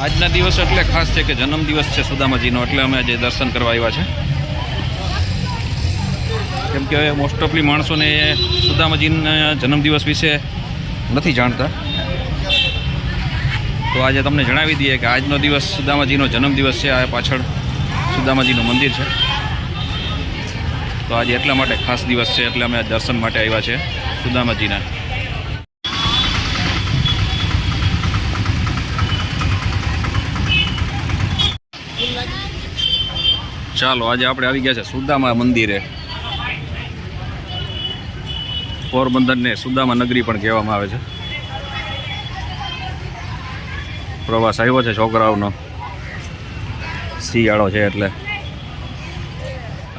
આજના દિવસ એટલે ખાસ છે કે જન્મદિવસ છે સુદામાજીનો, એટલે અમે આજે દર્શન કરવા આવ્યા છે. કેમ કે મોસ્ટ ઓફલી માણસોને સુદામાજીના જન્મદિવસ વિશે નથી જાણતા, તો આજે તમને જણાવી દઈએ કે આજનો દિવસ સુદામાજીનો જન્મદિવસ છે. આ પાછળ સુદામાજીનું મંદિર છે, તો આજે એટલા માટે ખાસ દિવસ છે, એટલે અમે દર્શન માટે આવ્યા છે સુદામાજીના. ચાલો, આજે આપણે આવી ગયા છે સુદામા મંદિરે. પોરબંદરને સુદામા નગરી પણ કહેવામાં આવે છે. પ્રવાસ આવ્યો છે છોકરાઓનો, શિયાળો છે એટલે.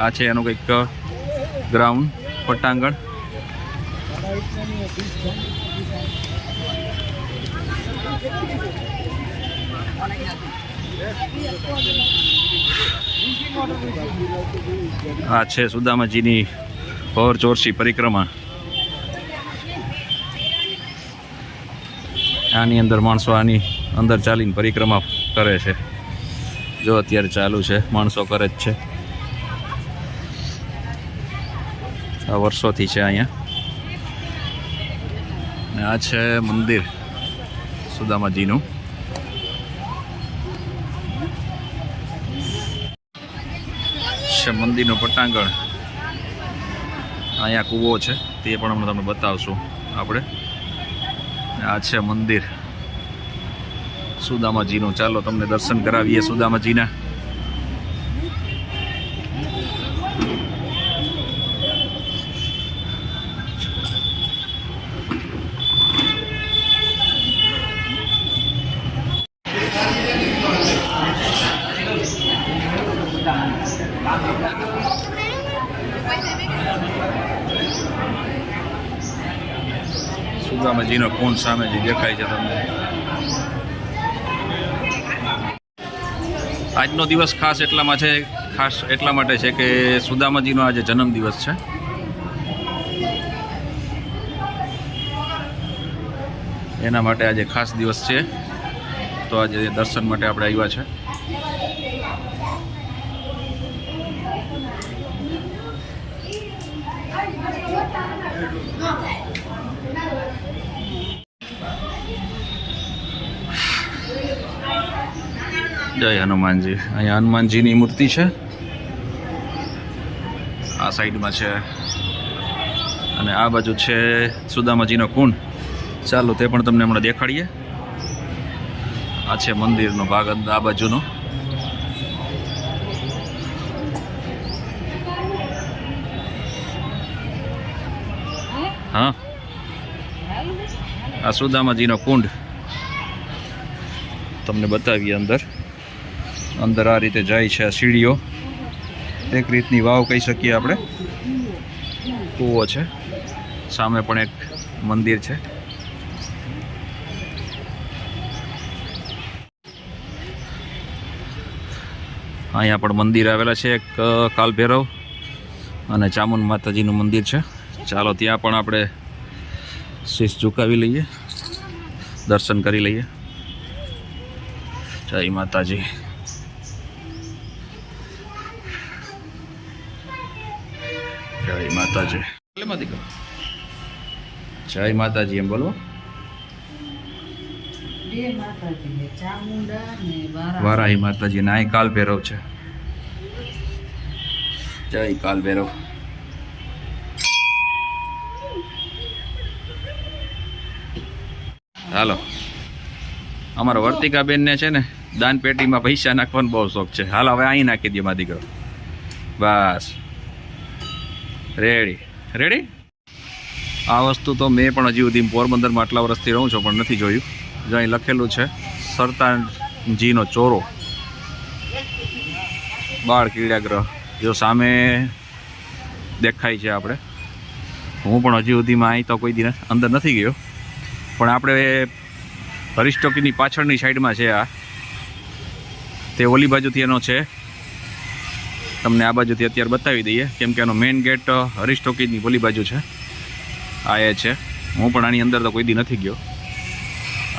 આ છે એનું કંઈક ગ્રાઉન્ડ, પટાંગણ. આ છે સુદામાજીની ભોર ચોરસી પરિક્રમા. આની અંદર માણસો આની અંદર ચાલીને પરિક્રમા કરે છે. જો અત્યારે ચાલુ છે, માણસો કરે જ છે. આ વર્ષોથી છે અહીંયા. ને આ છે મંદિર સુદામાજીનું. છે મંદિરનું પટાંગણ. અહીંયા કૂવો છે, તે પણ હમણાં તમને બતાવશું આપણે. આ છે મંદિર સુદામાજીનું. ચાલો તમને દર્શન કરાવીએ સુદામાજીના. સુદામાજીનો કુંડ સામે જે દેખાય છે તમને. આજનો દિવસ ખાસ એટલા માટે છે કે સુદામાજીનો આજે જન્મદિવસ છે. એના માટે આજે ખાસ દિવસ છે, તો આજે દર્શન માટે આપણે આવ્યા છે. જય હનુમાનજી. અહીંયા હનુમાનજીની મૂર્તિ છે, આ સાઈડમાં છે, અને આ બાજુ છે સુદામાજીનો કુંડ. ચાલો તે પણ તમને હમણાં દેખાડીએ. આ છે મંદિરનો ભાગ આ બાજુનો. હા, આ સુદામાજીનો કુંડ તમને બતાવીએ. અંદર આ રીતે જાય છે આ સીડીઓ. એક રીતની વાવ કહી શકીએ આપણે. કૂવો છે, સામે પણ એક મંદિર છે. અહીંયા પણ મંદિર આવેલા છે, એક કાલભૈરવ અને ચામુંડ માતાજીનું મંદિર છે. ચાલો ત્યાં પણ આપણે શીશ ઝુકાવી લઈએ, દર્શન કરી લઈએ. જય માતાજી. જય માતાજી. જય માતાજી એમ બોલો. વારાહી માતાજી ના અહીં કાલભૈરવ છે. જય કાલભૈરવ. હાલો, અમારા વર્તિકાબેનને છે ને દાન પેટીમાં પૈસા નાખવાનો બહુ શોખ છે. હાલ હવે અહીં નાખી દે મારી દીકરો. બસ રેડી રેડી. આ વસ્તુ તો મેં પણ હજી સુધી પોરબંદરમાં આટલા વર્ષથી રહું છું પણ નથી જોયું. જો અહીં લખેલું છે સરતાજીનો ચોરો, બાળ ક્રીડાગ્રહ. જો સામે દેખાય છે આપણે. હું પણ હજી સુધીમાં અહીં તો કોઈ દી અંદર નથી ગયો, પણ આપણે હરીશટોકીની પાછળની સાઈડમાં છે. આ તે ઓલી બાજુથી એનો છે, તમને આ બાજુથી અત્યારે બતાવી દઈએ, કેમ કે એનો મેઇન ગેટ હરીશટોકીની ઓલી બાજુ છે. આ એ છે. હું પણ આની અંદર તો કોઈ દી નથી ગયો.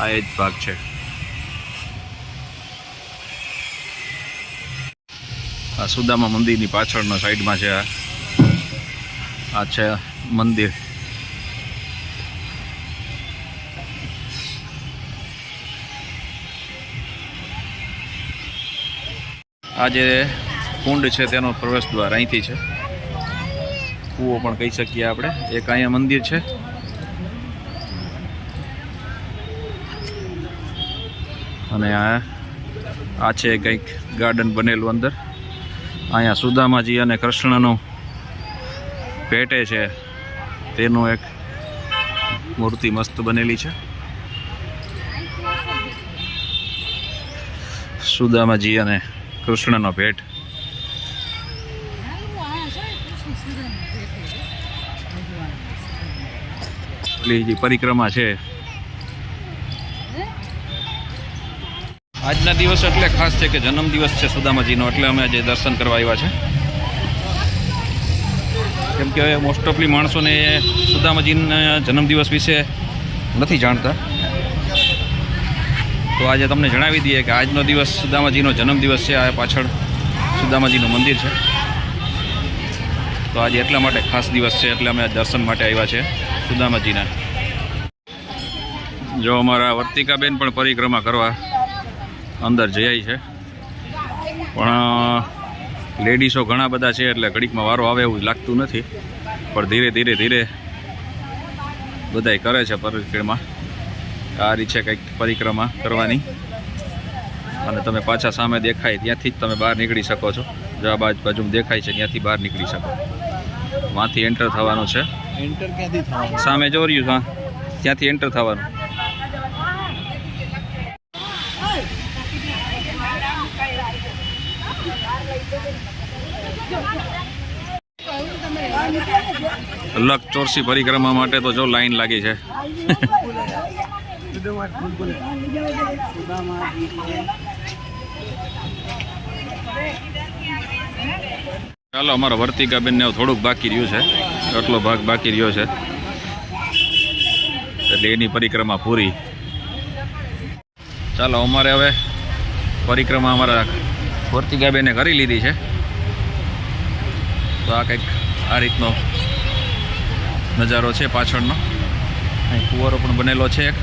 આ એ જ ભાગ છે. આ સુદામા મંદિરની પાછળનો સાઈડમાં છે આ છે મંદિર. આ જે કુંડ છે તેનો પ્રવેશ દ્વાર અહીંથી છે. કૂવો પણ કહી શકીએ આપણે. એક અહીંયા મંદિર છે અને આ છે કંઈક ગાર્ડન બનેલું અંદર. અહીંયા સુદામાજી અને કૃષ્ણનું પેટે છે તેનું એક મૂર્તિ મસ્ત બનેલી છે. સુદામાજી અને કૃષ્ણનો ભેટ. જે પરિક્રમા છે આજના દિવસ એટલે ખાસ છે કે જન્મદિવસ છે સુદામાજીનો, એટલે અમે આજે દર્શન કરવા આવ્યા છે. કેમ કે મોસ્ટ ઓફલી માણસોને સુદામાજીના જન્મદિવસ વિશે નથી જાણતા, તો આજે તમને જણાવી દઈએ કે આજનો દિવસ સુદામાજીનો જન્મદિવસ છે. આ પાછળ સુદામાજીનું મંદિર છે, તો આજે એટલા માટે ખાસ દિવસ છે, એટલે અમે દર્શન માટે આવ્યા છે સુદામાજીના. જો અમારા વર્તિકાબેન પણ પરિક્રમા કરવા અંદર જઈ છે, પણ લેડીસો ઘણા બધા છે એટલે ઘડીકમાં વારો આવે એવું લાગતું નથી, પણ ધીરે ધીરે ધીરે બધાય કરે છે પરિક્રમા. આ રીતે છે કંઈક પરિક્રમા કરવાની. અને તમે પાછા સામે દેખાય ત્યાંથી જ તમે બહાર નીકળી શકો છો. જો આ બાજુ દેખાય છે ત્યાંથી બહાર નીકળી શકો. ત્યાંથી એન્ટર થવાનું છે. એન્ટર ક્યાંથી થવાનું? સામે જો રહ્યું હા, ત્યાંથી એન્ટર થવાનું. અલગ ચોરસી પરિક્રમા માટે તો જો લાઈન લાગી છે. ચાલો, અમારા વર્તિકાબેનને થોડુંક બાકી રહ્યું છે, આટલો ભાગ બાકી રહ્યો છે, એટલે એની પરિક્રમા પૂરી. ચાલો, અમારે હવે પરિક્રમા અમારા વર્તિકાબેને કરી લીધી છે. તો આ કંઈક આ રીતનો નજારો છે પાછળનો. અહીં કુંવારો પણ બનેલો છે એક.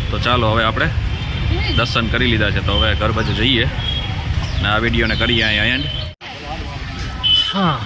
તો ચાલો હવે આપણે દર્શન કરી લીધા છે, તો હવે ઘર બાજુ જઈએ ને આ વિડીયોને કરીએ અહીંયા એન્ડ. હા.